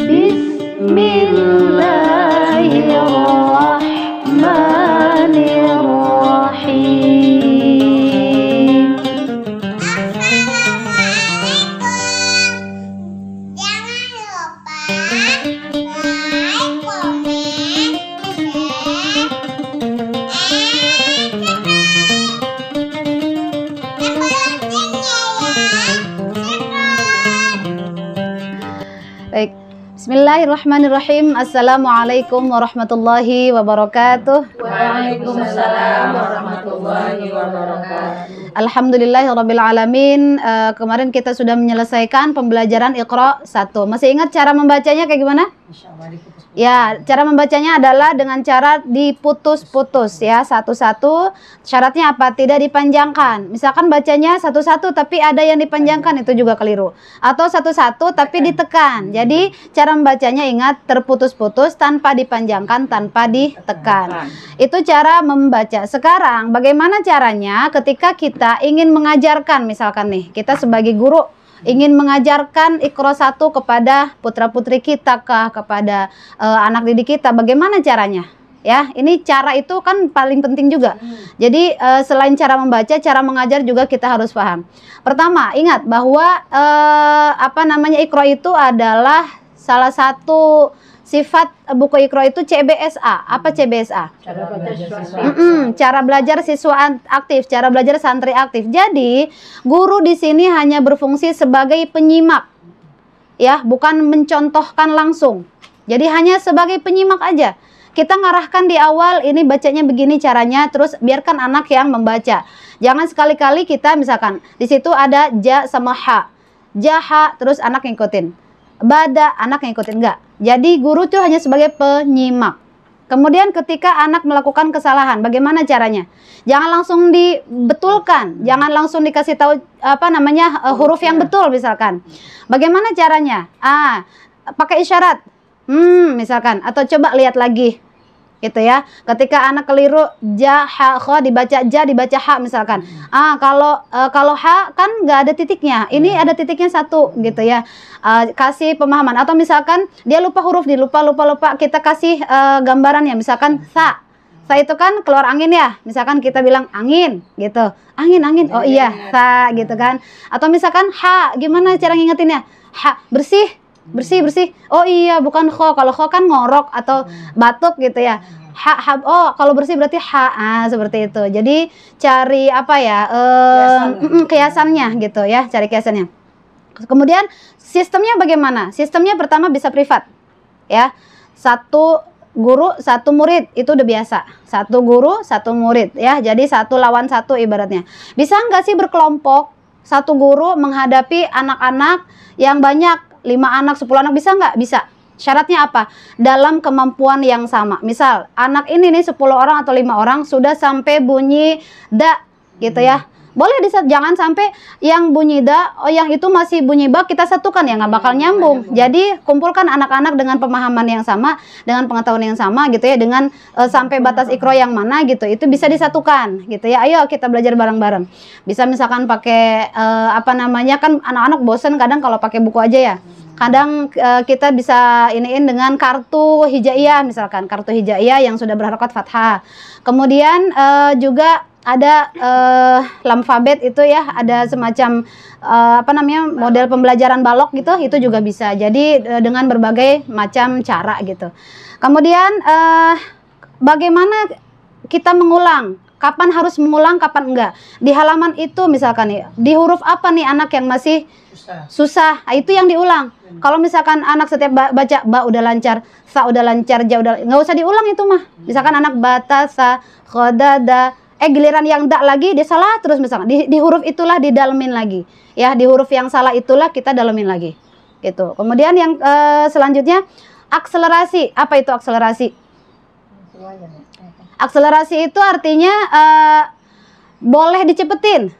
Bismillahirrahmanirrahim. Baik, Bismillahirrahmanirrahim. Assalamualaikum warahmatullahi wabarakatuh. Waalaikumsalam warahmatullahi wabarakatuh. Alhamdulillahirabbil alamin. Kemarin kita sudah menyelesaikan pembelajaran Iqra 1. Masih ingat cara membacanya kayak gimana? Ya, cara membacanya adalah dengan cara diputus-putus ya, satu-satu. Syaratnya apa? Tidak dipanjangkan. Misalkan bacanya satu-satu tapi ada yang dipanjangkan, itu juga keliru. Atau satu-satu tapi ditekan. Jadi cara membacanya ingat terputus-putus tanpa dipanjangkan, tanpa ditekan. Itu cara membaca. Sekarang bagaimana caranya ketika kita ingin mengajarkan, misalkan nih, kita sebagai guru ingin mengajarkan Iqra 1 kepada putra-putri kita kah, kepada anak didik kita, bagaimana caranya? Ya, ini cara itu kan paling penting juga. Jadi selain cara membaca, cara mengajar juga kita harus paham. Pertama, ingat bahwa Iqra itu adalah salah satu sifat buku Iqra itu CBSA. Apa CBSA? Cara belajar siswa aktif, cara belajar santri aktif. Jadi, guru di sini hanya berfungsi sebagai penyimak. Ya, bukan mencontohkan langsung. Jadi hanya sebagai penyimak aja. Kita ngarahkan di awal, ini bacanya begini caranya, terus biarkan anak yang membaca. Jangan sekali-kali kita misalkan di situ ada ja sama ha. Jaha, terus anak ngikutin. Bada, anak ngikutin, enggak. Jadi guru tuh hanya sebagai penyimak. Kemudian ketika anak melakukan kesalahan, bagaimana caranya? Jangan langsung dibetulkan, jangan langsung dikasih tahu huruf yang betul misalkan. Bagaimana caranya? Pakai isyarat. Misalkan, atau coba lihat lagi. Gitu ya. Ketika anak keliru ja ha kha dibaca ja dibaca ha misalkan. Kalau ha kan nggak ada titiknya. Ini ada titiknya satu gitu ya. Kasih pemahaman, atau misalkan dia lupa huruf, lupa kita kasih gambarannya, misalkan sa itu kan keluar angin ya, misalkan kita bilang angin gitu, angin, oh iya sa gitu kan. Atau misalkan ha, gimana cara ngingetinnya? Ha, bersih, oh iya bukan kho, kalau kho kan ngorok atau batuk gitu ya. Ha, oh kalau bersih berarti ha, seperti itu. Jadi cari kiasannya gitu ya, cari kiasannya. Kemudian sistemnya bagaimana? Sistemnya pertama bisa privat ya, satu guru satu murid, itu udah biasa. Satu guru satu murid ya, jadi 1 lawan 1 ibaratnya. Bisa nggak sih berkelompok, satu guru menghadapi anak-anak yang banyak, 5 anak 10 anak, bisa nggak? Bisa. Syaratnya apa? Dalam kemampuan yang sama. Misal anak ini nih 10 orang atau 5 orang sudah sampai bunyi da gitu ya, boleh jangan sampai yang bunyi da, yang itu masih bunyi ba kita satukan, ya nggak bakal nyambung. Jadi kumpulkan anak-anak dengan pemahaman yang sama, dengan pengetahuan yang sama gitu ya, dengan sampai batas Iqra yang mana gitu, itu bisa disatukan gitu ya. Ayo kita belajar bareng-bareng. Bisa misalkan pakai kan anak-anak bosen kadang kalau pakai buku aja ya. Kadang kita bisa iniin dengan kartu hijaiyah, misalkan kartu hijaiyah yang sudah berharokat fathah. Kemudian juga ada lamfabet itu ya, ada semacam model pembelajaran balok gitu, itu juga bisa. Jadi dengan berbagai macam cara gitu. Kemudian bagaimana kita mengulang? Kapan harus mengulang, kapan enggak? Di halaman itu misalkan nih, di huruf apa nih anak yang masih susah, itu yang diulang. Kalau misalkan anak setiap baca ba udah lancar, sa udah lancar, ja udah, nggak usah diulang itu mah. Misalkan anak bata, sa, khodada, giliran yang da lagi dia salah terus, misalkan di huruf itulah didalemin lagi. Ya, di huruf yang salah itulah kita dalemin lagi. Gitu. Kemudian yang selanjutnya akselerasi. Apa itu akselerasi? Akselerasi itu artinya boleh dicepetin.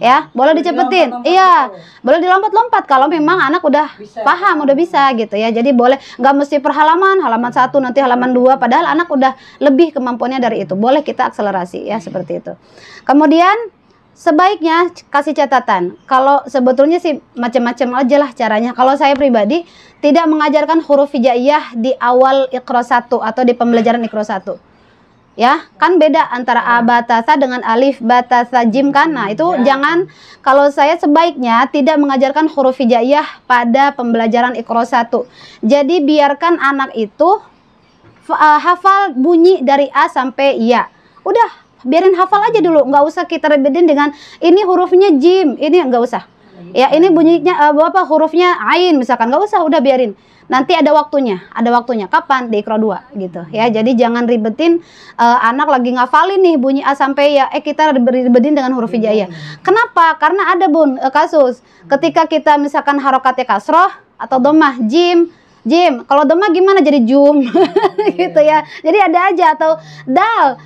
Ya, boleh dicepetin. Iya, boleh dilompat-lompat kalau memang anak udah paham, udah bisa gitu ya. Jadi boleh, nggak mesti per halaman 1 nanti halaman 2, padahal anak udah lebih kemampuannya dari itu. Boleh kita akselerasi ya, seperti itu. Kemudian sebaiknya kasih catatan. Kalau sebetulnya sih macam-macam aja lah caranya. Kalau saya pribadi tidak mengajarkan huruf hijaiyah di awal Iqra 1 atau di pembelajaran Iqra 1. Ya, kan beda antara a batasa dengan alif batasa jim kan. Nah, itu jangan, kalau saya sebaiknya tidak mengajarkan huruf hijaiyah pada pembelajaran Iqra 1. Jadi biarkan anak itu hafal bunyi dari A sampai Ya. Udah, biarin hafal aja dulu, nggak usah kita ribetin dengan ini hurufnya jim, ini nggak usah. Ya, ini bunyinya hurufnya ain misalkan, nggak usah, udah biarin. Nanti ada waktunya kapan di Iqra 2 gitu ya. Jadi jangan ribetin anak lagi ngafalin nih bunyi A sampai Ya, kita ribetin dengan huruf hijaiyah. Kenapa? Karena ada Bun kasus ketika kita misalkan harokatnya kasroh atau dhammah jim. Kalau dhammah gimana jadi jum gitu ya. Jadi ada aja, atau dal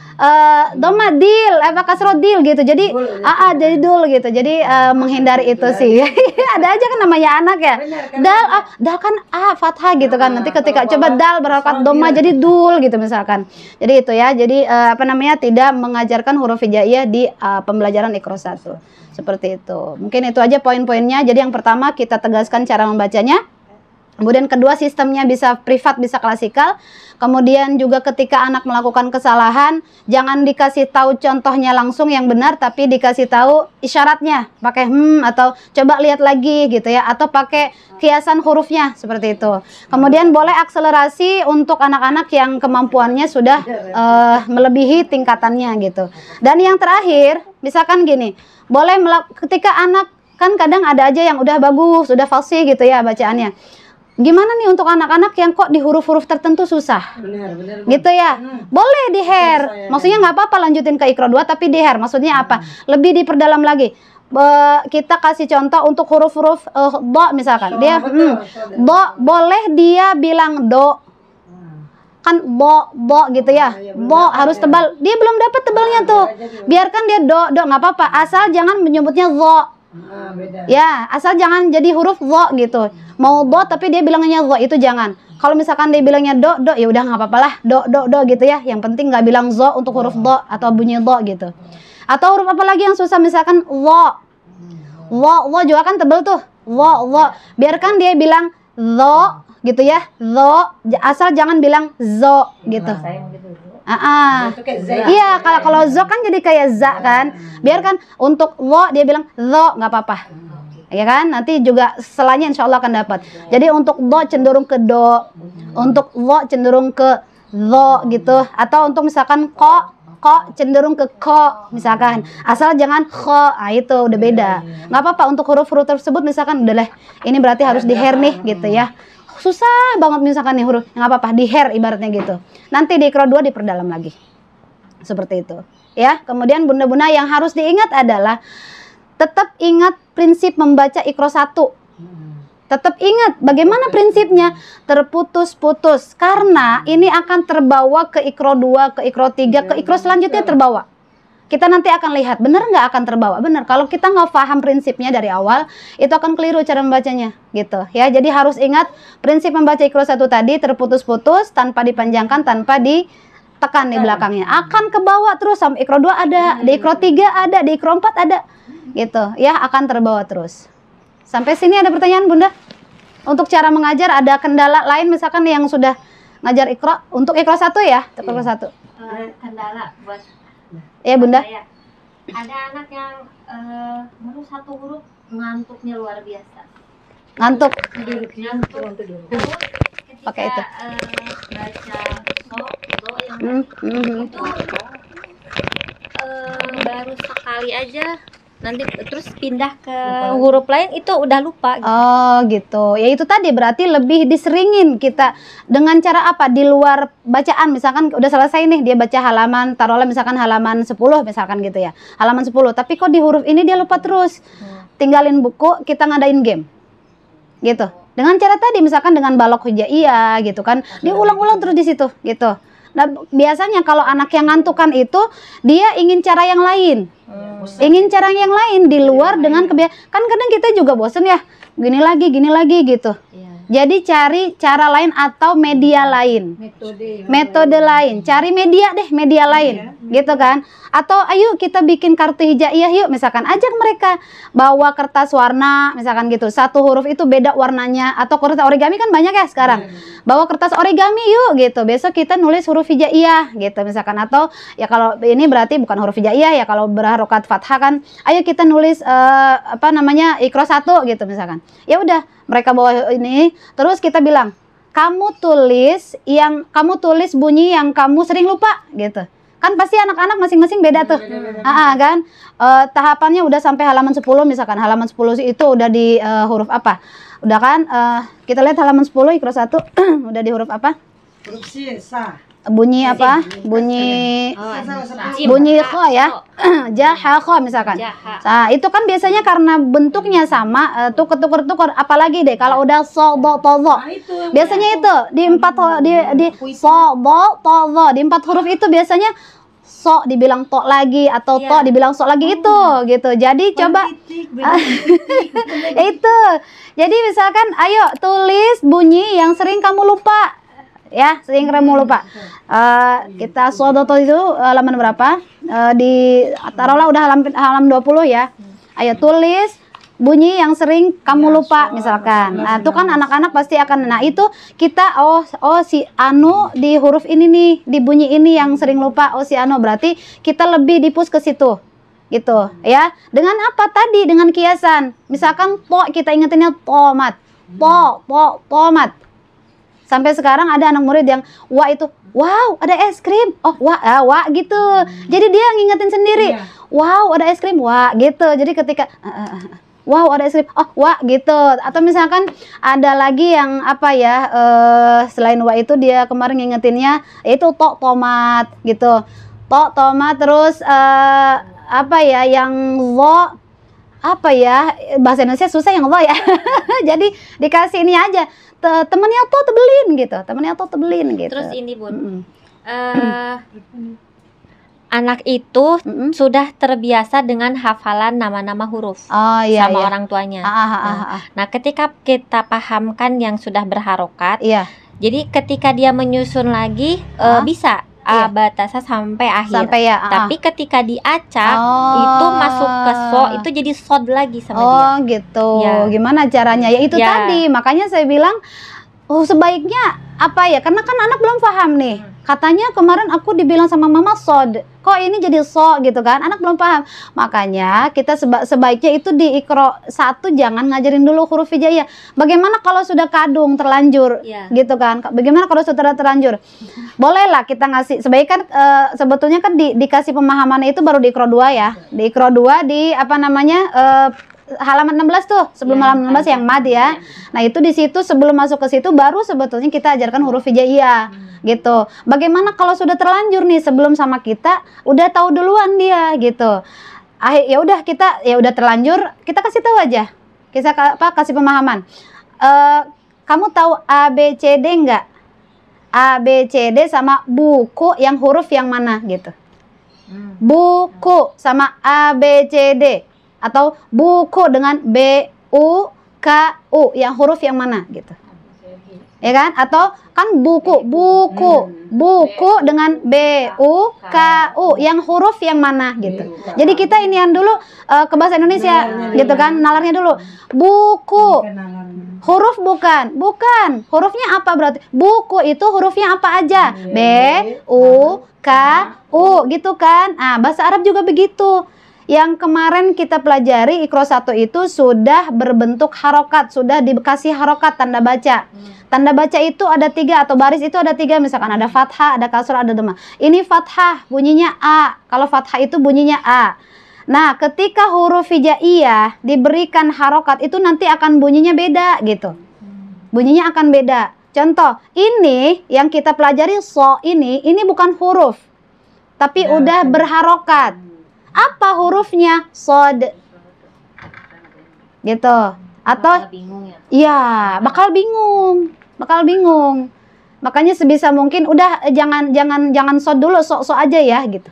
dhammah dil, kasroh dil gitu. Jadi jadi dul gitu. Jadi menghindari itu sih. Ada aja kan namanya anak ya. Dal kan fathah gitu kan. Nanti ketika coba dal berharokat dhammah jadi dul gitu misalkan. Jadi itu ya. Jadi tidak mengajarkan huruf hijaiyah di pembelajaran Iqra 1. Seperti itu. Mungkin itu aja poin-poinnya. Jadi yang pertama kita tegaskan cara membacanya. Kemudian kedua, sistemnya bisa privat, bisa klasikal. Kemudian juga ketika anak melakukan kesalahan, jangan dikasih tahu contohnya langsung yang benar, tapi dikasih tahu isyaratnya, pakai atau coba lihat lagi gitu ya, atau pakai kiasan hurufnya seperti itu. Kemudian boleh akselerasi untuk anak-anak yang kemampuannya sudah melebihi tingkatannya gitu. Dan yang terakhir, misalkan gini, boleh ketika anak kan kadang ada aja yang udah bagus, udah fasih gitu ya bacaannya. Gimana nih untuk anak-anak yang kok di huruf-huruf tertentu susah? Benar. Gitu ya. Boleh di hair. Maksudnya nggak apa-apa lanjutin ke Iqra 2 tapi di hair. Maksudnya apa? Lebih diperdalam lagi. Kita kasih contoh untuk huruf-huruf do misalkan. Dia do, boleh dia bilang do. Kan bo gitu ya. Bo harus tebal. Dia belum dapat tebalnya tuh. Biarkan dia do nggak apa-apa. Asal jangan menyebutnya zo. Ya, asal jangan jadi huruf zo gitu. Mau do tapi dia bilangnya zo, itu jangan. Kalau misalkan dia bilangnya do ya udah nggak apa-apa lah, do gitu ya. Yang penting nggak bilang zo untuk huruf do atau bunyi do gitu. Atau huruf apa lagi yang susah, misalkan wo juga kan tebel tuh. Wo. Biarkan dia bilang zo gitu ya. Zo, asal jangan bilang zo gitu. Iya, kalau zo kan jadi kayak za kan. Biarkan untuk wo dia bilang zo, nggak apa-apa. Ya kan, nanti juga setelahnya insya Allah akan dapat. Jadi untuk do cenderung ke do, untuk wo cenderung ke zo gitu. Atau untuk misalkan ko cenderung ke ko misalkan. Asal jangan kho, itu udah beda. Nggak apa-apa untuk huruf-huruf tersebut misalkan udah lah, ini berarti harus di hair nih gitu ya. Susah banget misalkan nih huruf, nggak apa-apa di hair ibaratnya gitu. Nanti di Iqra 2 diperdalam lagi. Seperti itu. Ya, kemudian bunda-bunda yang harus diingat adalah tetap ingat prinsip membaca Iqra 1. Tetap ingat bagaimana prinsipnya, terputus-putus. Karena ini akan terbawa ke Iqra 2, ke Iqra 3, ke Iqra selanjutnya terbawa. Kita nanti akan lihat, benar nggak akan terbawa? Benar, kalau kita nggak paham prinsipnya dari awal, itu akan keliru cara membacanya, gitu. Ya, jadi harus ingat prinsip membaca Iqra 1 tadi, terputus-putus, tanpa dipanjangkan, tanpa ditekan di belakangnya. Akan ke bawah terus, sampai Iqra 2 ada, di Iqra 3 ada, di Iqra 4 ada. Gitu, ya akan terbawa terus. Sampai sini ada pertanyaan Bunda? Untuk cara mengajar ada kendala lain misalkan yang sudah ngajar Iqra, untuk Iqra 1 ya? Untuk Iqra 1. Kendala buat ya Bunda? Ada anak yang baru satu huruf ngantuknya luar biasa. Ngantuk. Terus ketika pakai itu. Baca do yang itu baru sekali aja, nanti terus pindah ke huruf lain itu udah lupa gitu. Oh gitu. Ya itu tadi berarti lebih diseringin kita dengan cara apa? Di luar bacaan, misalkan udah selesai nih dia baca halaman, taruhlah misalkan halaman 10 misalkan gitu ya. Halaman 10, tapi kok di huruf ini dia lupa terus. Tinggalin buku, kita ngadain game. Gitu. Dengan cara tadi misalkan dengan balok hijaiyah gitu kan. Diulang-ulang terus di situ gitu. Nah, biasanya kalau anak yang ngantukan itu dia ingin cara yang lain. Ingin cara yang lain di luar dengan kebiasaan. Kan kadang kita juga bosen ya. Gini lagi gitu. Jadi cari cara lain atau media lain. Metode lain. Cari media deh, media lain. gitu kan. Atau ayo kita bikin kartu hijaiyah yuk, misalkan ajak mereka bawa kertas warna misalkan gitu, satu huruf itu beda warnanya. Atau kertas origami kan banyak ya sekarang, bawa kertas origami yuk gitu, besok kita nulis huruf hijaiyah gitu misalkan. Atau ya kalau ini berarti bukan huruf hijaiyah ya, kalau berharokat fathah kan ayo kita nulis apa namanya Iqra 1 gitu misalkan. Ya udah mereka bawa ini, terus kita bilang kamu tulis bunyi yang kamu sering lupa gitu. Kan pasti anak-anak masing-masing beda tuh. Kan tahapannya udah sampai halaman 10 misalkan. Halaman 10 itu udah di huruf apa? Udah kan kita lihat halaman 10 Iqra 1 udah di huruf apa? Huruf sin, sa. Bunyi apa? Bunyi kho ya. Jaha kho misalkan. Nah, itu kan biasanya karena bentuknya sama tuh ketukar-tukar, apalagi deh kalau udah so do to zo. Biasanya itu di 4 di so do to zo, di 4 huruf itu biasanya so dibilang to lagi atau to dibilang so lagi itu gitu. Jadi coba itu. Jadi misalkan ayo tulis bunyi yang sering kamu lupa. Ya, sering kamu lupa. Kita sodoto itu halaman berapa? Di taruhlah udah halaman 20 ya. Ayo tulis bunyi yang sering kamu lupa misalkan. Nah, itu kan anak-anak pasti akan. Nah, itu kita oh si Anu di huruf ini nih, di bunyi ini yang sering lupa. Oh si Anu, berarti kita lebih dipus ke situ. Gitu, ya. Dengan apa tadi? Dengan kiasan. Misalkan to kita ingetinnya tomat. Tomat. Sampai sekarang ada anak murid yang wah itu, wow ada es krim, oh wah gitu. Jadi dia ngingetin sendiri, wow ada es krim, wah gitu. Jadi ketika wow ada es krim, oh wah gitu. Atau misalkan ada lagi yang apa ya, selain wah itu dia kemarin ngingetinnya itu tomat gitu. Tomat terus apa ya yang lo apa ya, bahasa Indonesia susah yang lo ya. Jadi dikasih ini aja, temennya tuh tebelin gitu. Terus ini Bun, anak itu sudah terbiasa dengan hafalan nama-nama huruf sama orang tuanya. Nah, ketika kita pahamkan yang sudah berharokat, jadi ketika dia menyusun lagi bisa batasa sampai akhir. Tapi ketika diacak itu masuk ke so, itu jadi sod lagi sama dia. Gitu. Gimana caranya? Ya itu tadi. Makanya saya bilang sebaiknya apa ya? Karena kan anak belum paham nih. Katanya kemarin aku dibilang sama mama sod, kok ini jadi so gitu kan, anak belum paham. Makanya kita sebaiknya itu di Iqra 1 jangan ngajarin dulu huruf hijaiyah. Bagaimana kalau sudah kadung terlanjur gitu kan, bagaimana kalau sudah terlanjur, bolehlah kita ngasih, sebaiknya kan sebetulnya kan dikasih pemahaman itu baru di Iqra 2 ya, di Iqra 2 di apa namanya halaman 16 tuh, sebelum halaman 16 yang mad ya. Nah, itu di situ sebelum masuk ke situ baru sebetulnya kita ajarkan huruf hijaiyah gitu. Bagaimana kalau sudah terlanjur nih sebelum sama kita udah tahu duluan dia gitu. Ya udah kita ya udah terlanjur, kita kasih tahu aja. Kita kasih pemahaman. Kamu tahu ABCD enggak? ABCD sama buku yang huruf yang mana gitu. Buku sama ABCD. Atau buku dengan BUKU yang huruf yang mana gitu, ya kan? Atau kan buku dengan BUKU yang huruf yang mana gitu. Jadi kita inian dulu ke bahasa Indonesia gitu kan, nalarnya dulu. Buku huruf bukan hurufnya apa berarti? Buku itu hurufnya apa aja? BUKU gitu kan. Nah, bahasa Arab juga begitu. Yang kemarin kita pelajari Iqra 1 itu sudah berbentuk harokat, sudah dikasih harokat tanda baca. Tanda baca itu ada 3 atau baris itu ada 3, misalkan ada fathah, ada kasrah, ada dhamma. Ini fathah bunyinya A, kalau fathah itu bunyinya A. Nah, ketika huruf hijaiyah diberikan harokat itu nanti akan bunyinya beda gitu. Bunyinya akan beda. Contoh, ini yang kita pelajari so ini bukan huruf, tapi udah berharokat. Apa hurufnya? Sod gitu. Atau bakal bingung. Makanya sebisa mungkin udah jangan sod dulu, so aja ya gitu.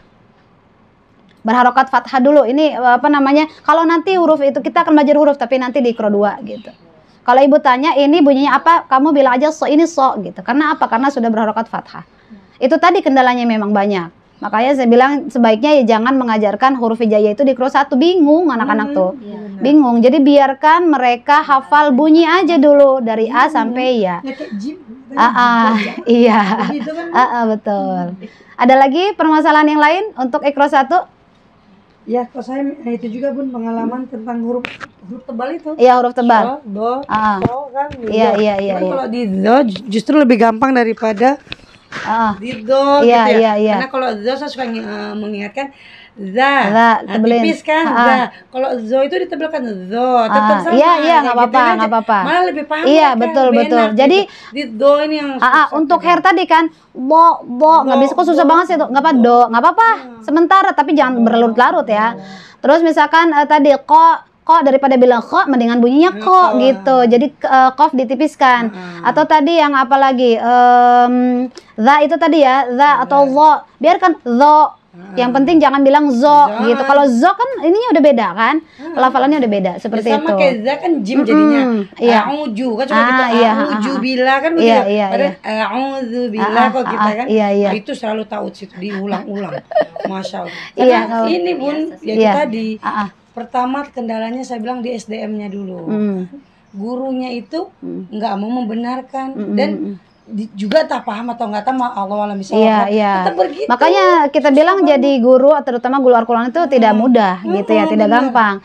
Berharokat fathah dulu. Ini apa namanya? Kalau nanti huruf itu kita akan belajar huruf tapi nanti di Iqra 2 gitu. Kalau ibu tanya ini bunyinya apa, kamu bilang aja so ini so gitu. Karena apa? Karena sudah berharokat fathah. Itu tadi kendalanya memang banyak. Makanya saya bilang sebaiknya ya jangan mengajarkan huruf hijaiyah itu di Iqra 1, bingung anak-anak tuh. Bingung. Jadi biarkan mereka hafal bunyi aja dulu dari A sampai Ya. Iya. Betul. Ada lagi permasalahan yang lain untuk Iqra 1? Ya, kalau saya itu juga Bun pengalaman tentang huruf tebal itu. Iya, huruf tebal. Do, so kan. Iya. Kalau di do justru lebih gampang daripada di do gitu ya. Karena kalau do saya suka mengingatkan za, tipis kan za. Kalau zo itu ditebelkan zo, tetap sama. Iya, nggak apa-apa, nggak apa-apa. Malah lebih paham. Iya, betul. Jadi di do ini yang untuk hair tadi kan bo nggak bisa, kok susah banget sih tuh. Nggak apa do, nggak apa-apa. Sementara tapi jangan berlarut-larut ya. Terus misalkan tadi kok daripada bilang kok mendingan bunyinya kok gitu. Jadi kof ditipiskan. Atau tadi yang apa lagi? Za itu tadi ya, za atau zo. Biarkan zo. Yang penting jangan bilang zo gitu. Kalau zo kan ininya udah beda kan? Pelafalannya udah beda seperti itu. Sama kayak za kan jim jadinya. A'udzu kan coba kita a'udzu billah kan begitu. Padahal a'udzu billah kok kita kan. Nah, itu selalu tahu situ diulang-ulang. Masya Allah. Karena ini Bun ya itu tadi. Pertama kendalanya saya bilang di SDM-nya dulu. Gurunya itu nggak mau membenarkan dan juga tak paham atau nggak tahu Allah alam bisa. Tetap begitu. Makanya kita bilang jadi guru, terutama guru Al-Quran itu tidak mudah gitu ya, tidak gampang.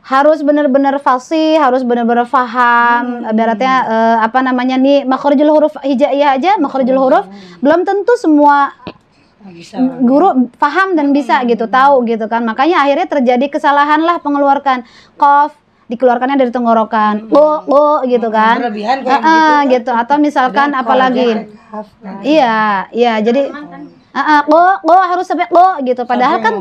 Harus benar-benar fasih, harus benar-benar paham. Ibaratnya apa namanya nih, makharijul huruf hijaiyah aja, makharijul huruf belum tentu semua guru paham dan bisa gitu, tahu gitu kan. Makanya akhirnya terjadi kesalahan lah, pengeluarkan qaf dikeluarkannya dari tenggorokan, gitu kan. Berlebihan gitu. Atau misalkan apalagi jadi harus sampai gitu. Padahal kan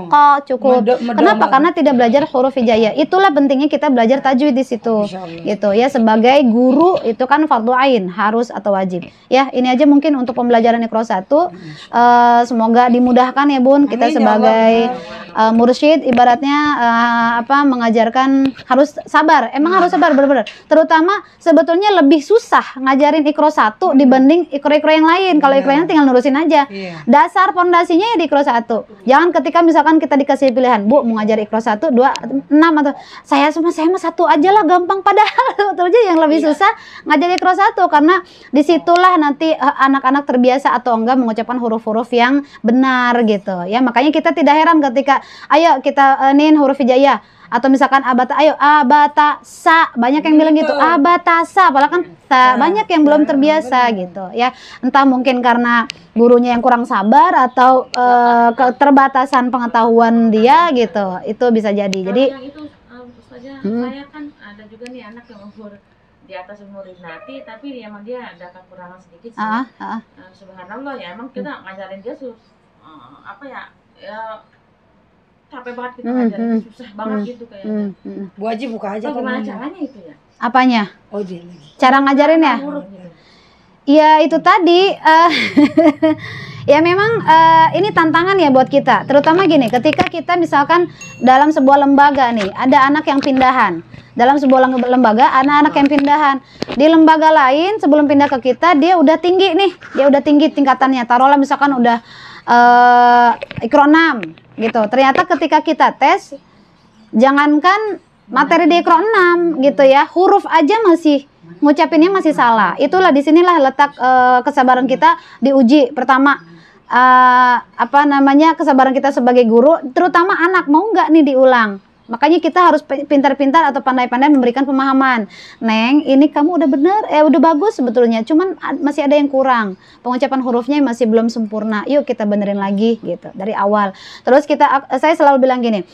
cukup. Kenapa? Karena tidak belajar huruf hijaiyah. Itulah pentingnya kita belajar tajwid di situ. Gitu ya, sebagai guru itu kan fardhu ain, harus atau wajib. Ya, ini aja mungkin untuk pembelajaran Iqra 1. Semoga dimudahkan ya Bun. Kita sebagai mursyid ibaratnya mengajarkan harus sabar. Emang harus sabar benar-benar. Terutama sebetulnya lebih susah ngajarin Iqra 1 dibanding Iqra yang lain. Kalau Iqra yang lain tinggal nurusin aja. Dasar pondasinya ya di Iqra 1. Jangan ketika misalkan kita dikasih pilihan, Bu mau ngajar Iqra 1, 2, 6 atau saya mah 1 aja lah, gampang. Padahal itu aja yang lebih susah ngajar Iqra 1 karena disitulah nanti anak-anak terbiasa atau enggak mengucapkan huruf-huruf yang benar gitu. Ya, makanya kita tidak heran ketika ayo kita huruf hijaiyah. Atau misalkan abata, ayo abata sa, banyak yang bilang gitu, abata sa, padahal kan banyak yang belum terbiasa gitu ya. Entah mungkin karena gurunya yang kurang sabar atau keterbatasan pengetahuan dia gitu, itu bisa jadi. Jadi yang itu saya kan ada juga nih anak yang umur di atas umur Ibnati, tapi emang dia ada kekurangan sedikit sih. Subhanallah ya, emang kita ngajarin dia capek banget kita ngajarin, susah banget gitu kayaknya. Bu Haji buka aja. Gimana caranya itu ya? Apanya? Dia lagi. Cara ngajarin ya? Ya itu tadi. Ya memang ini tantangan ya buat kita. Terutama gini, ketika kita misalkan dalam sebuah lembaga nih, ada anak yang pindahan. Dalam sebuah lembaga, anak-anak yang pindahan. Di lembaga lain sebelum pindah ke kita, dia udah tinggi nih. Dia udah tinggi tingkatannya. Taruhlah misalkan udah Iqra 6 gitu. Ternyata ketika kita tes, jangankan materi di Iqra 6 gitu ya, huruf aja masih ngucapinnya masih salah. Itulah disinilah letak kesabaran kita diuji. Pertama kesabaran kita sebagai guru, terutama anak mau nggak nih diulang. Makanya kita harus pintar-pintar atau pandai-pandai memberikan pemahaman. Neng, ini kamu udah bener, udah bagus sebetulnya. Cuman masih ada yang kurang. Pengucapan hurufnya masih belum sempurna. Yuk kita benerin lagi gitu dari awal. Terus saya selalu bilang gini,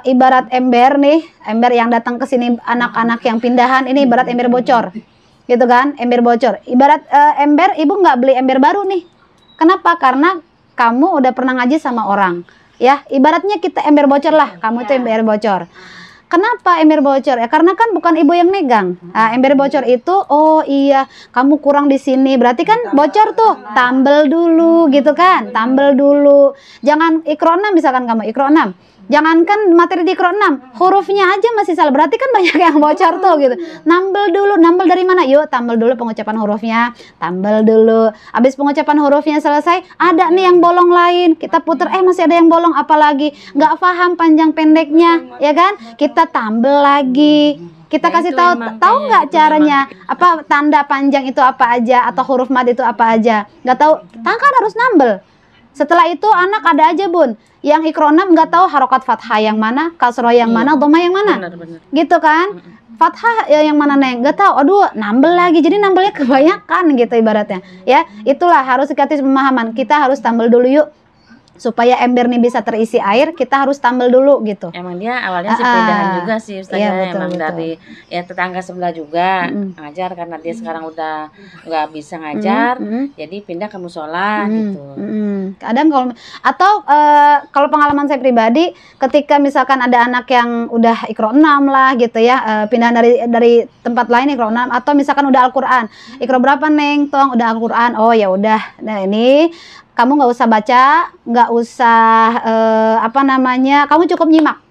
ibarat ember nih, ember yang datang ke sini anak-anak yang pindahan, ini ibarat ember bocor. Gitu kan, ember bocor. Ibarat ember, ibu nggak beli ember baru nih. Kenapa? Karena kamu udah pernah ngaji sama orang. Ya, ibaratnya kita ember bocor lah, kamu itu ember bocor. Kenapa ember bocor? Ya karena kan bukan ibu yang megang. Ember bocor itu, oh iya, kamu kurang di sini. Berarti kan bocor tuh, tambel dulu gitu kan, tambel dulu. Jangan Iqra 6 misalkan kamu Iqra 6. Jangankan materi di Iqra 6, hurufnya aja masih salah. Berarti kan banyak yang bocor tuh gitu. Nambel dulu, nambel dari mana? Yuk, tambel dulu pengucapan hurufnya. Tambel dulu. Habis pengucapan hurufnya selesai, ada nih yang bolong lain. Kita puter, masih ada yang bolong, apalagi nggak paham panjang pendeknya, ya kan? Kita tambel lagi. Kita kasih tahu nggak caranya? Apa tanda panjang itu apa aja, atau huruf mad itu apa aja? Nggak tahu, kan harus nambel. Setelah itu anak ada aja bun, yang Iqra 6 nggak tahu harokat fathah yang mana, kasroh yang mana, dhamma yang mana, gitu kan? Fathah yang mana neng, nggak tahu. Aduh, nambel lagi, jadi nambelnya kebanyakan gitu ibaratnya. Ya, itulah harus dikasih pemahaman. Kita harus tambel dulu yuk. Supaya ember nih bisa terisi air, kita harus tambel dulu gitu. Emang dia awalnya sih pindahan juga sih Ustazah, iya, emang dari ya tetangga sebelah juga ngajar, karena dia sekarang udah nggak bisa ngajar, jadi pindah ke musola gitu. Kadang kalau pengalaman saya pribadi, ketika misalkan ada anak yang udah Iqra 6 lah gitu ya, pindahan dari tempat lain Iqra 6, atau misalkan udah Al-Qur'an. Iqra berapa neng? Tong udah Al-Qur'an. Oh ya udah. Nah ini kamu nggak usah baca, nggak usah kamu cukup nyimak,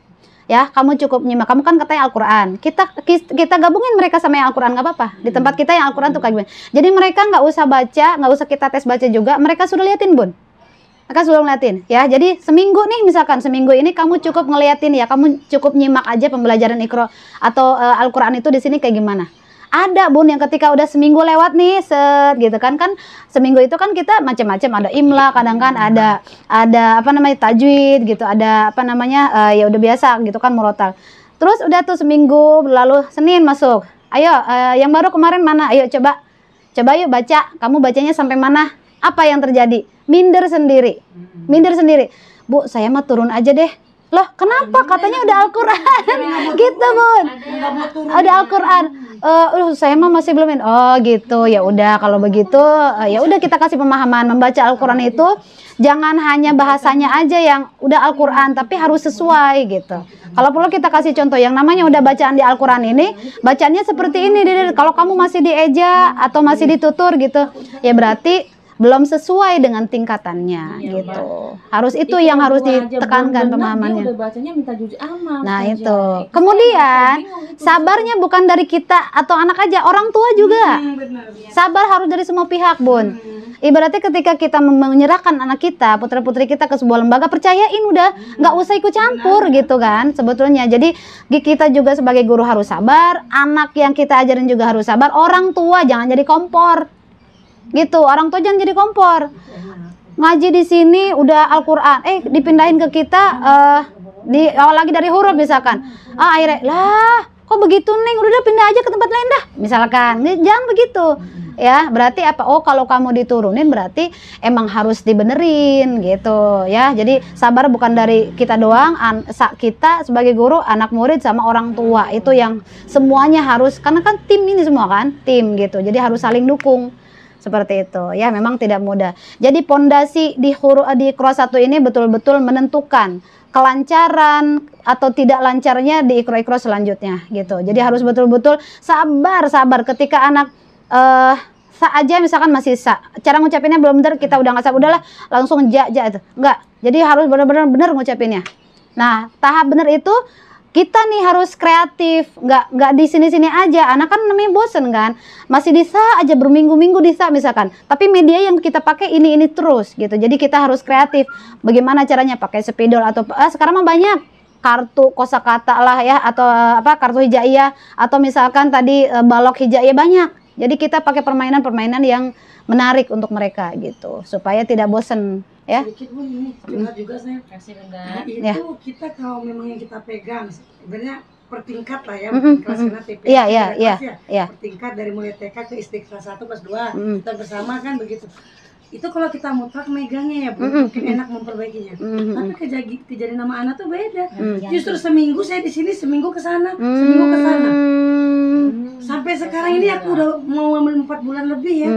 ya. Kamu cukup nyimak. Kamu kan katanya Al-Quran. Kita gabungin mereka sama yang Al-Quran, nggak apa-apa. Di tempat kita yang Al-Quran tuh kayak gimana. Jadi mereka nggak usah baca, nggak usah kita tes baca juga. Mereka sudah liatin bun. Mereka sudah ngeliatin, ya. Jadi seminggu nih, misalkan seminggu ini kamu cukup ngeliatin ya. Kamu cukup nyimak aja pembelajaran Iqra atau Al-Quran itu di sini kayak gimana. Ada bun yang ketika udah seminggu lewat nih, gitu kan seminggu itu kan kita macam-macam, ada imla, kadang kan ada tajwid gitu, ada ya udah biasa gitu kan murotal. Terus udah tuh seminggu berlalu, Senin masuk. Ayo yang baru kemarin mana? Ayo coba yuk baca. Kamu bacanya sampai mana? Apa yang terjadi? Minder sendiri. Bu, saya mah turun aja deh. Loh, kenapa? Katanya udah Al-Quran. Gitu, bun. Udah Al-Quran. Saya mah masih belum. Oh, gitu. Ya udah, kalau begitu ya udah kita kasih pemahaman. Membaca Al-Quran itu jangan hanya bahasanya aja yang udah Al-Quran, tapi harus sesuai gitu. Kalau perlu kita kasih contoh yang namanya udah bacaan di Al-Quran ini, bacaannya seperti ini. Kalau kamu masih dieja atau masih ditutur gitu, ya berarti belum sesuai dengan tingkatannya gitu. Harus itu yang harus ditekankan pemahamannya. Nah itu. Kemudian sabarnya bukan dari kita atau anak aja, orang tua juga. Sabar harus dari semua pihak, bun. Ibaratnya ketika kita menyerahkan anak kita, putra-putri kita ke sebuah lembaga, percayain udah, nggak usah ikut campur gitu kan sebetulnya. Jadi kita juga sebagai guru harus sabar, anak yang kita ajarin juga harus sabar, orang tua jangan jadi kompor. Gitu, orang tua jangan jadi kompor. Ngaji di sini udah Al-Quran, dipindahin ke kita lagi dari huruf misalkan. Akhirnya lah, kok begitu neng, udah pindah aja ke tempat lain dah. Misalkan, jangan begitu. Ya, berarti apa? Oh, kalau kamu diturunin berarti emang harus dibenerin gitu ya. Jadi sabar bukan dari kita doang, kita sebagai guru, anak murid sama orang tua. Itu yang semuanya harus, karena kan tim ini semua kan, tim gitu. Jadi harus saling dukung. Seperti itu ya, memang tidak mudah. Jadi pondasi di Iqra 1 ini betul-betul menentukan kelancaran atau tidak lancarnya di Iqra selanjutnya gitu. Jadi harus betul-betul sabar ketika anak aja misalkan masih cara ngucapinnya belum benar, kita udah nggak sabar, udahlah langsung itu enggak. Jadi harus benar-benar benar ngucapinnya. Nah, tahap benar itu kita nih harus kreatif, nggak di sini-sini aja. Anak kan namanya bosen kan, masih disa aja berminggu-minggu disa misalkan. Tapi media yang kita pakai ini terus gitu. Jadi kita harus kreatif. Bagaimana caranya? Pakai spidol atau sekarang mah banyak kartu kosakata lah ya, atau kartu hijaiyah, atau misalkan tadi balok hijaiyah, banyak. Jadi kita pakai permainan-permainan yang menarik untuk mereka gitu, supaya tidak bosen. Ya. Sedikit pun ini juga saya kasih rendah. Itu kita kalau memang yang kita pegang sebenarnya pertingkat lah ya, kelas kena TP. Iya. Pertingkat dari mulai TK ke SD kelas 1 kelas 2 kita bersama kan begitu. Itu kalau kita mutlak megangnya ya, mungkin enak memperbaikinya. Tapi kejadian nama anak tuh beda. Justru seminggu saya di sini, seminggu ke sana, seminggu ke sana. Sampai sekarang ini aku udah mau 4 bulan lebih ya.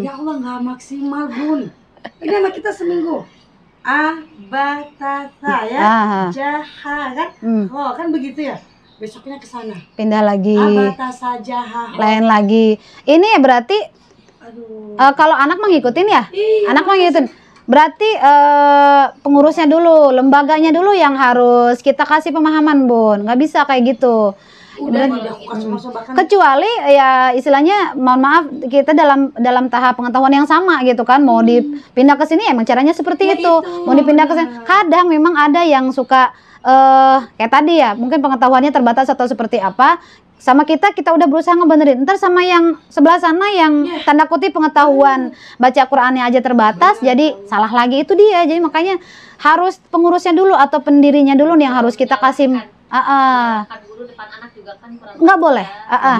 Ya Allah, nggak maksimal, Bun. Ini anak kita seminggu. Batata ya, jaha kan, kan begitu ya. Besoknya ke sana. Pindah lagi. Batasa jaha. Lain lagi. Ini berarti kalau anak mengikutin ya, iya, anak mengikutin. berarti pengurusnya dulu, lembaganya dulu yang harus kita kasih pemahaman, Bun. Nggak bisa kayak gitu. Kecuali ya istilahnya, mohon maaf, kita dalam tahap pengetahuan yang sama gitu kan, mau dipindah ke sini emang caranya seperti itu. Mau dipindah ke sini, kadang memang ada yang suka kayak tadi ya, mungkin pengetahuannya terbatas atau seperti apa. Sama kita udah berusaha ngebenerin, ntar sama yang sebelah sana yang tanda kutip pengetahuan baca Qur'annya aja terbatas, jadi salah lagi, itu dia. Jadi makanya harus pengurusnya dulu atau pendirinya dulu nih yang harus kita kasih. Nggak boleh,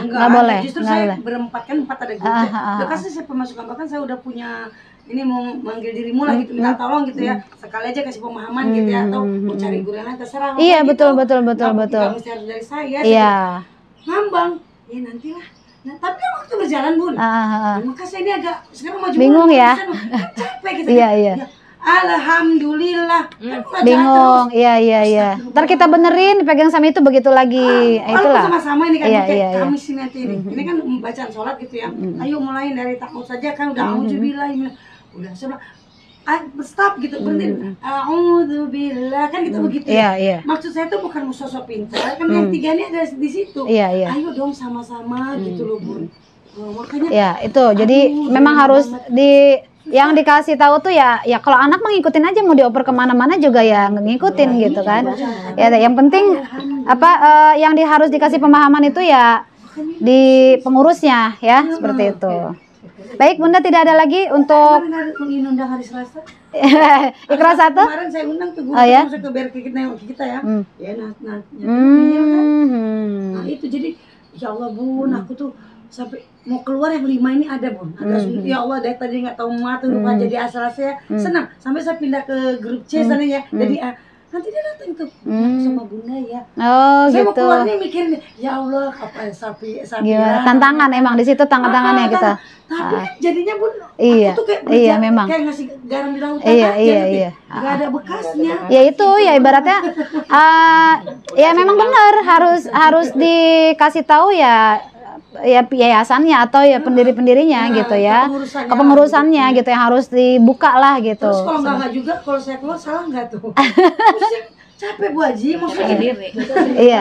nggak boleh. Justru saya berempat kan, 4 ada guru. Udah kasih saya pemasukan, bahkan saya udah punya ini mau manggil dirimu lah gitu, minta tolong gitu ya, sekali aja kasih pemahaman gitu ya, atau mau cari guru yang lain terserah. Iya betul gitu. betul. Nggak mesti harus dari saya. Iya. Ngambang, ya nantilah. Nah, tapi kan waktu berjalan, Bun. Maka saya ini agak sekarang maju. Bingung ya. Capek gitu. Iya. Ya, alhamdulillah. Bingung. Iya. Ntar kita benerin, pegang sama itu begitu lagi. Itulah. Sama-sama ini kan kami sih nanti ini. Ini kan bacaan sholat gitu ya. Ayo mulai dari takut saja kan udah auzubillah. Udah sebelah. Stop gitu, berhenti. A'udzubillah, kan gitu begitu. Iya. Maksud saya tuh bukan sosok pintar, kan yang 3 ini ada di situ. Iya. Ayo dong sama-sama gitu loh, Bun. Makanya ya itu. Jadi memang harus yang dikasih tahu tuh ya kalau anak mengikutin aja, mau dioper kemana-mana juga ya ngikutin gitu kan. Ya yang penting yang harus dikasih pemahaman itu ya di pengurusnya ya, seperti itu. Baik Bunda, tidak ada lagi untuk undang hari Selasa. Ikhra 1. Kemarin saya undang tuh guru masuk ke biar kita ya. Ya nah itu jadi ya Allah, Bun, aku tuh sampai mau keluar yang 5 ini ada, Bun. Agak sulit ya Allah, dari tadi nggak tahu mata lupa jadi asal saya senang sampai saya pindah ke grup C sana ya. Jadi nanti dia datang tuh sama Bunda ya. Oh saya gitu. Mau keluarnya mikirin ya Allah apa sapi tantangan emang di situ tantangannya kita. Tapi jadinya, Bun, iya, aku tuh kayak memang. Kayak ngasih garam di lautan iya. Gak ada bekasnya. Ya itu ya ibaratnya ya memang benar harus dikasih tahu ya yayasannya atau ya pendiri-pendirinya gitu ya, kepengurusannya gitu yang harus dibuka lah gitu. Terus kalau nggak juga, kalau saya keluar salah nggak tuh? Capek Bu Haji, maksudnya sendiri. Iya.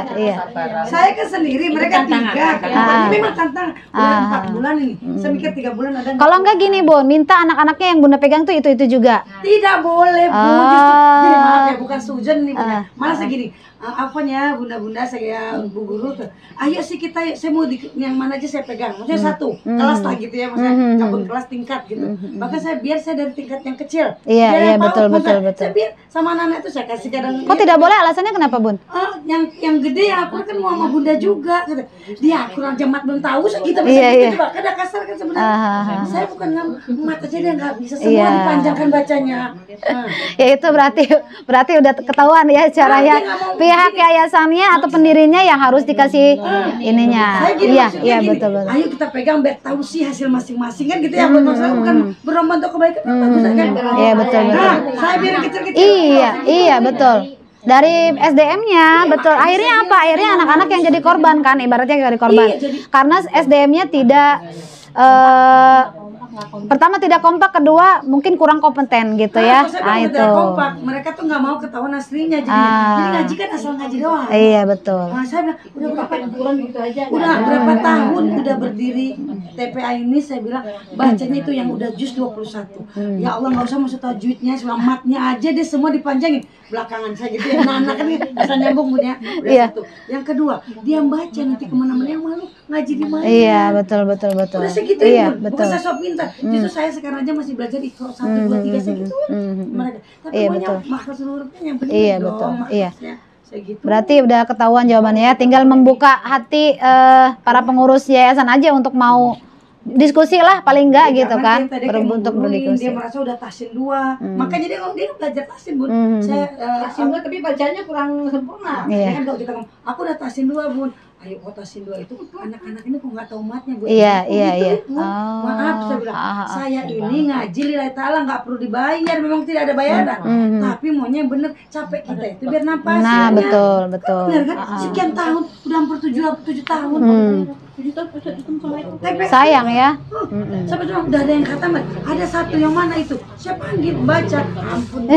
Saya kan sendiri, mereka 3. Memang tantangan. Udah 4 bulan ini. Saya mikir 3 bulan ada. Kalau enggak gini, Bun, minta anak-anaknya yang Bunda pegang tuh itu juga. Tidak boleh, Bu. Justru gini, maaf ya, bukan sujon nih, Bunda. Malah segini. Apanya bunda-bunda saya Bu Guru tuh, ayo sih kita, saya mau yang mana aja saya pegang, maksudnya 1 kelas lah gitu ya, maksudnya kabun kelas tingkat gitu. Bahkan biar saya dari tingkat yang kecil. Iya betul. Saya biar sama anak-anak itu saya kasih kadang. Kok tidak boleh, alasannya kenapa, Bun? Yang gede yang aku kan mau sama Bunda juga gitu. Dia kurang jamat belum tahu segitu iya. Coba kadang kasar kan sebenarnya. Saya bukan mat aja dia nggak bisa semua dipanjangkan bacanya. Ya itu berarti udah ketahuan ya caranya. Pihak yayasannya atau pendirinya yang harus dikasih ininya. Iya betul. Ayo kita pegang biar tahu sih hasil masing-masing kan gitu ya. Maksudnya bukan berlomba untuk kebaikan, bagus kan? Iya betul. Saya biar kecil-kecil. Iya betul. Dari SDM-nya betul. Akhirnya apa? Akhirnya anak-anak yang jadi korban kan, ibaratnya jadi korban. Karena SDM-nya tidak pertama tidak kompak, kedua mungkin kurang kompeten gitu ya. Itu. Kompak. Mereka tuh nggak mau ketahuan aslinya jadi ngaji kan asal ngaji doang. Iya betul. Nah, saya bilang udah berapa tahun udah berdiri TPA ini, saya bilang bacanya itu yang udah juz 21. Ya Allah, nggak usah masuk tajwidnya, selamatnya aja deh semua dipanjangin belakangan saya gitu ya. Nah kan asal nyambung punya. Satu. Yang kedua, dia baca nanti kemana-mana, yang malu ngaji di mana. Iya betul. Udah segitu ya, bukan saya sok pintar. Justru saya sekarang aja masih belajar Iqra 1, 2, 3 segitu mereka. Tapi banyak makhluk seluruhnya yang benar. Iya betul. Iya. Berarti udah ketahuan jawabannya ya. Tinggal membuka hati para pengurus yayasan aja untuk mau diskusi lah paling enggak gitu kan, untuk berdiskusi. Dia merasa udah tahsin 2, makanya dia belajar tahsin, Bun. Saya tahsin 2 tapi bacanya kurang sempurna. Ya kan kalau kita ngomong, aku udah tahsin 2, Bun. Ayo tahsin 2 itu anak-anak ini kok nggak tahu matnya, Bu. Iya. Maaf, saya bilang, saya ini ngaji lillahi ta'ala nggak perlu dibayar, memang tidak ada bayaran. Tapi tapi maunya bener capek kita itu biar napas. Nah, betul. Bener kan? Sekian tahun, udah hampir 7 tahun. Sayang ya. Sampai cuma udah ada yang kata, ada satu yang mana itu? Saya panggil baca, ampun.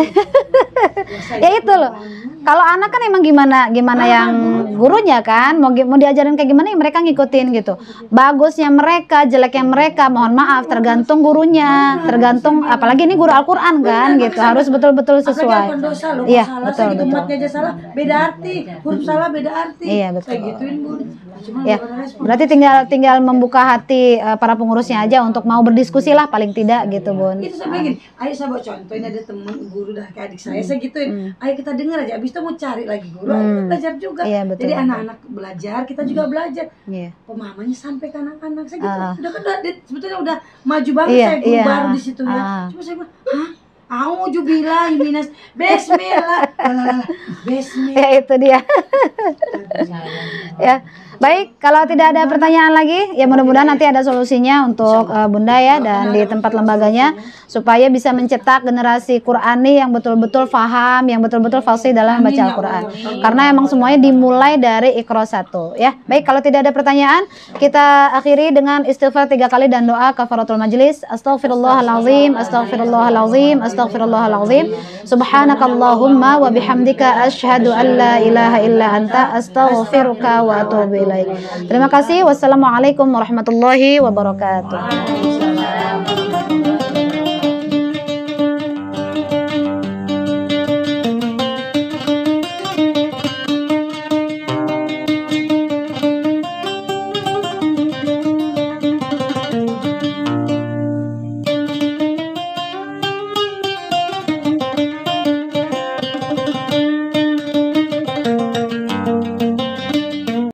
Ya itu loh. Kalau anak kan emang gimana yang gurunya kan, mau diajarin kayak gimana ya mereka ngikutin gitu. Bagusnya mereka, jeleknya mereka, mohon maaf tergantung gurunya, tergantung apalagi ini guru Al-Qur'an kan gitu, harus betul-betul sesuai. Iya, betul. Aja salah, beda arti, huruf salah beda arti. Iya, betul. Kayak gituin, Bun. Ya, berarti tinggal membuka hati para pengurusnya aja untuk mau berdiskusi lah paling tidak gitu, Bun. Itu saya bikin, ayo saya bawa contoh, ini ada teman guru dah kayak adik saya gituin. Ayo kita dengar aja, abis itu mau cari lagi guru, ayo kita belajar juga. Iya, betul, jadi anak-anak belajar, kita juga belajar. Iya. Pemahamannya sampai ke anak-anak saya gitu. Sebetulnya udah maju banget saya guru baru di situ ya. Cuma saya bilang, hah? A'udzubillahi minas bismillah. Bismillah. Ya itu dia. Ya. Baik, kalau tidak ada pertanyaan lagi, ya mudah-mudahan nanti ada solusinya untuk Bunda ya dan di tempat lembaganya supaya bisa mencetak generasi Qur'ani yang betul-betul faham, yang betul-betul fasih dalam membaca Al-Qur'an. Karena emang semuanya dimulai dari Iqra 1 ya. Baik, kalau tidak ada pertanyaan, kita akhiri dengan istighfar 3 kali dan doa kafaratul majlis. Astaghfirullahalazim, astaghfirullahalazim, astaghfirullahalazim. Subhanakallahumma wa bihamdika asyhadu an la ilaha illa anta astaghfiruka wa atubu ilaik. Terima kasih. Wassalamualaikum warahmatullahi wabarakatuh.